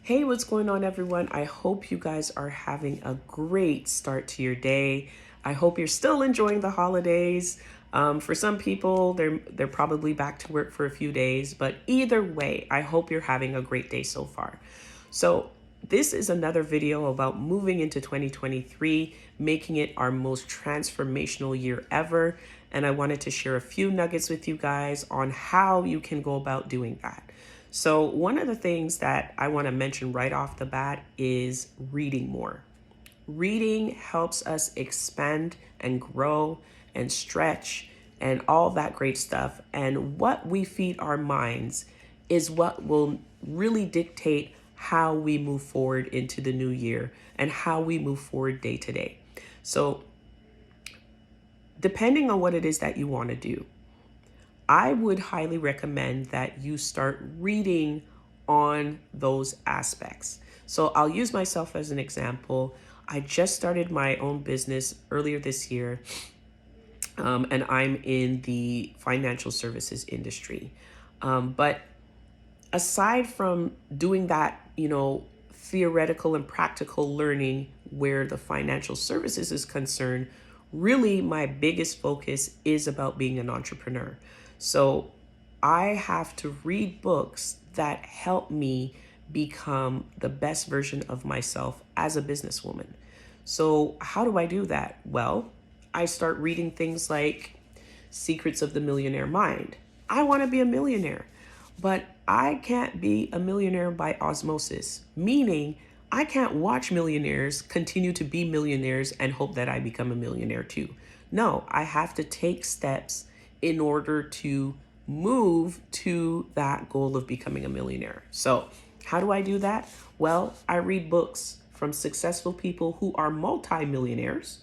Hey, what's going on, everyone? I hope you guys are having a great start to your day. I hope you're still enjoying the holidays. For some people, they're probably back to work for a few days, but either way, I hope you're having a great day so far. So, this is another video about moving into 2023, making it our most transformational year ever. And I wanted to share a few nuggets with you guys on how you can go about doing that. So, one of the things that I want to mention right off the bat is reading more. Reading helps us expand and grow and stretch and all that great stuff. And what we feed our minds is what will really dictate how we move forward into the new year and how we move forward day to day. So, depending on what it is that you want to do, I would highly recommend that you start reading on those aspects. So I'll use myself as an example. I just started my own business earlier this year, and I'm in the financial services industry. But aside from doing that, theoretical and practical learning where the financial services is concerned, really my biggest focus is about being an entrepreneur. So I have to read books that help me become the best version of myself as a businesswoman. So, how do I do that? Well, I start reading things like Secrets of the Millionaire Mind. I want to be a millionaire, but I can't be a millionaire by osmosis, meaning I can't watch millionaires continue to be millionaires and hope that I become a millionaire too. No, I have to take steps in order to move to that goal of becoming a millionaire. So, how do I do that? Well, I read books from successful people who are multimillionaires,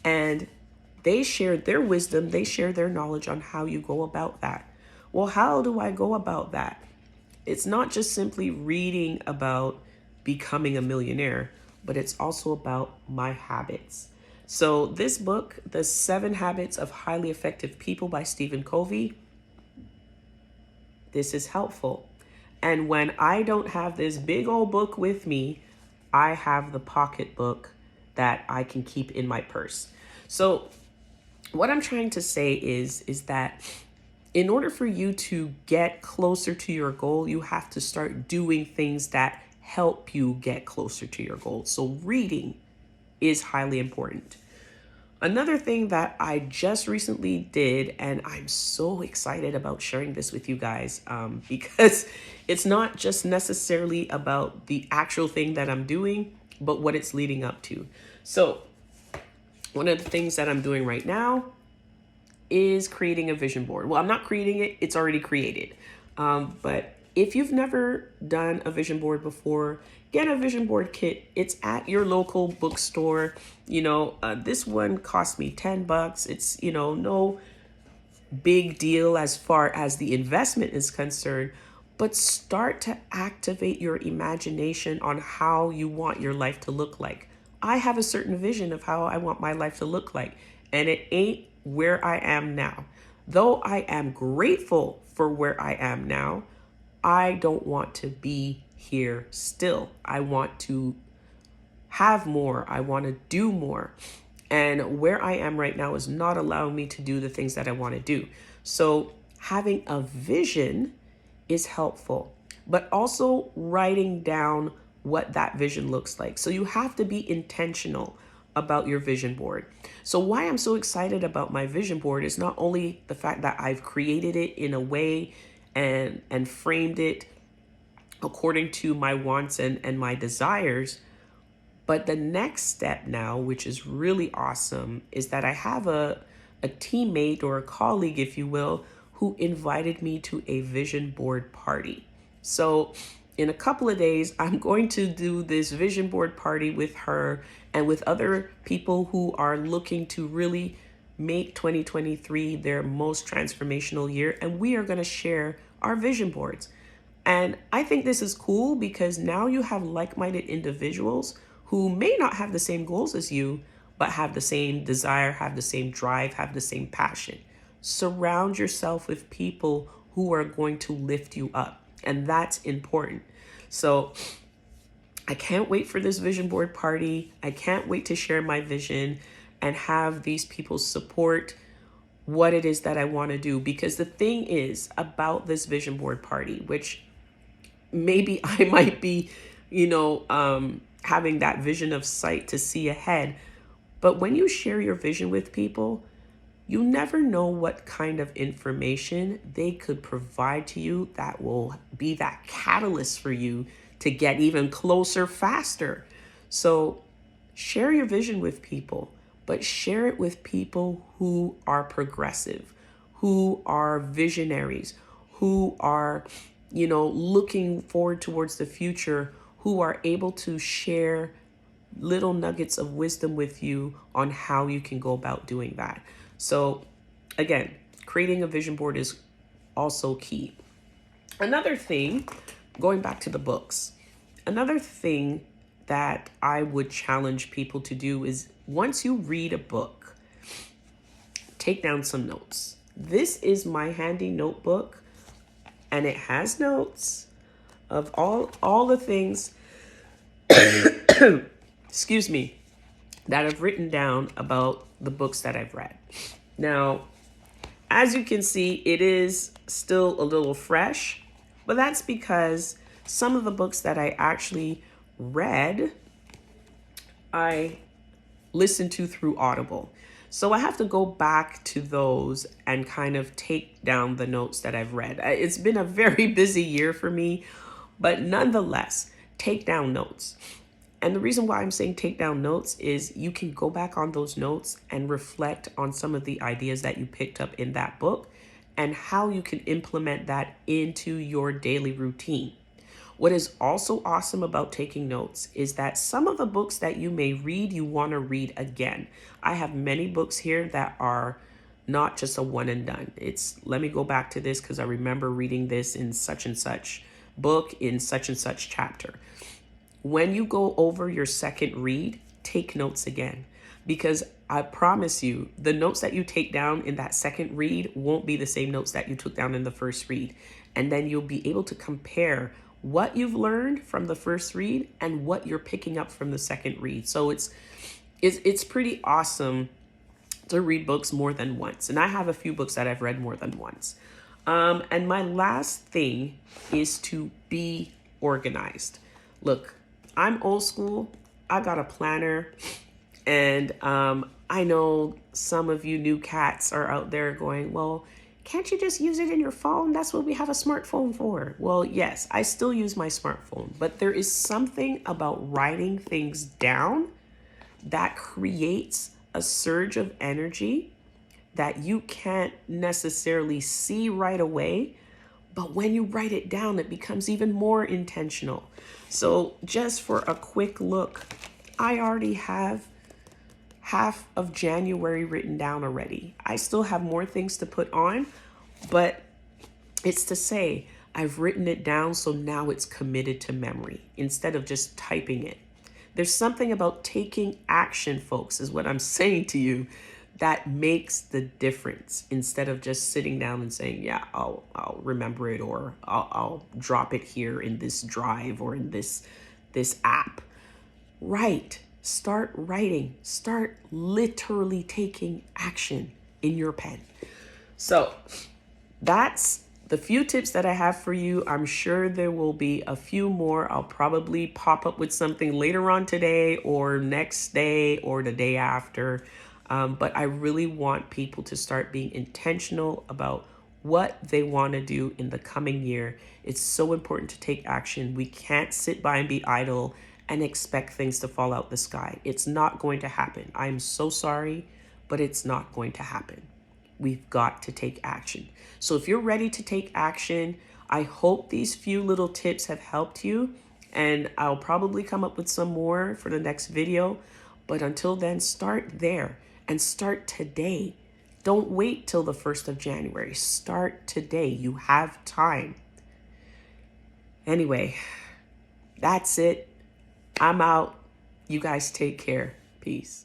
and they share their wisdom, they share their knowledge on how you go about that. Well, how do I go about that? It's not just simply reading about becoming a millionaire, but it's also about my habits. So, this book, The 7 Habits of Highly Effective People by Stephen Covey, this is helpful. And when I don't have this big old book with me, I have the pocketbook that I can keep in my purse. So, what I'm trying to say is that in order for you to get closer to your goal, you have to start doing things that help you get closer to your goal. So reading is highly important. Another thing that I just recently did, and I'm so excited about sharing this with you guys, because it's not just necessarily about the actual thing that I'm doing, but what it's leading up to. So one of the things that I'm doing right now is creating a vision board. Well, I'm not creating it, it's already created. But if you've never done a vision board before, get a vision board kit. It's at your local bookstore. This one cost me $10. It's, no big deal as far as the investment is concerned, but start to activate your imagination on how you want your life to look like. I have a certain vision of how I want my life to look like, and it ain't where I am now. Though I am grateful for where I am now, I don't want to be here still. I want to have more. I want to do more. And where I am right now is not allowing me to do the things that I want to do. So having a vision is helpful, but also writing down what that vision looks like. So you have to be intentional about your vision board. So why I'm so excited about my vision board is not only the fact that I've created it in a way and framed it according to my wants and my desires, but the next step now, which is really awesome, is that I have a teammate or a colleague, if you will, who invited me to a vision board party. So in a couple of days, I'm going to do this vision board party with her and with other people who are looking to really make 2023 their most transformational year. And we are going to share our vision boards. And I think this is cool because now you have like-minded individuals who may not have the same goals as you, but have the same desire, have the same drive, have the same passion. Surround yourself with people who are going to lift you up. And that's important. So I can't wait for this vision board party. I can't wait to share my vision and have these people support what it is that I want to do. Because the thing is about this vision board party, which maybe I might be, having that vision of sight to see ahead. But when you share your vision with people, you never know what kind of information they could provide to you that will be that catalyst for you to get even closer faster. So share your vision with people, but share it with people who are progressive, who are visionaries, who are, looking forward towards the future, who are able to share little nuggets of wisdom with you on how you can go about doing that. So again, creating a vision board is also key. Another thing, going back to the books, another thing that I would challenge people to do is once you read a book, take down some notes. This is my handy notebook, and it has notes of all the things excuse me, that I've written down about the books that I've read. Now, as you can see, it is still a little fresh, but that's because some of the books that I actually read, I listened to through Audible. So I have to go back to those and kind of take down the notes that I've read. It's been a very busy year for me, but nonetheless, take down notes. And the reason why I'm saying take down notes is you can go back on those notes and reflect on some of the ideas that you picked up in that book and how you can implement that into your daily routine. What is also awesome about taking notes is that some of the books that you may read, you want to read again. I have many books here that are not just a one and done. It's let me go back to this because I remember reading this in such and such book in such and such chapter. When you go over your second read, take notes again, because I promise you, the notes that you take down in that second read won't be the same notes that you took down in the first read. And then you'll be able to compare what you've learned from the first read and what you're picking up from the second read. So it's pretty awesome to read books more than once. And I have a few books that I've read more than once. And my last thing is to be organized. Look, I'm old school. I got a planner, and I know some of you new cats are out there going, well, can't you just use it in your phone? That's what we have a smartphone for. Well, yes, I still use my smartphone, but there is something about writing things down that creates a surge of energy that you can't necessarily see right away. But when you write it down, it becomes even more intentional. So just for a quick look, I already have half of January written down already. I still have more things to put on, but it's to say I've written it down, so now it's committed to memory instead of just typing it. There's something about taking action, folks, is what I'm saying to you, that makes the difference instead of just sitting down and saying, yeah, I'll remember it, or I'll drop it here in this drive or in this app. Start writing, start literally taking action in your pen. So that's the few tips that I have for you. I'm sure there will be a few more. I'll probably pop up with something later on today or next day or the day after. But I really want people to start being intentional about what they want to do in the coming year. It's so important to take action. We can't sit by and be idle and expect things to fall out the sky. It's not going to happen. I'm so sorry, but it's not going to happen. We've got to take action. So if you're ready to take action, I hope these few little tips have helped you, and I'll probably come up with some more for the next video. But until then, start there and start today. Don't wait till the 1st of January. Start today. You have time. Anyway, that's it. I'm out. You guys take care. Peace.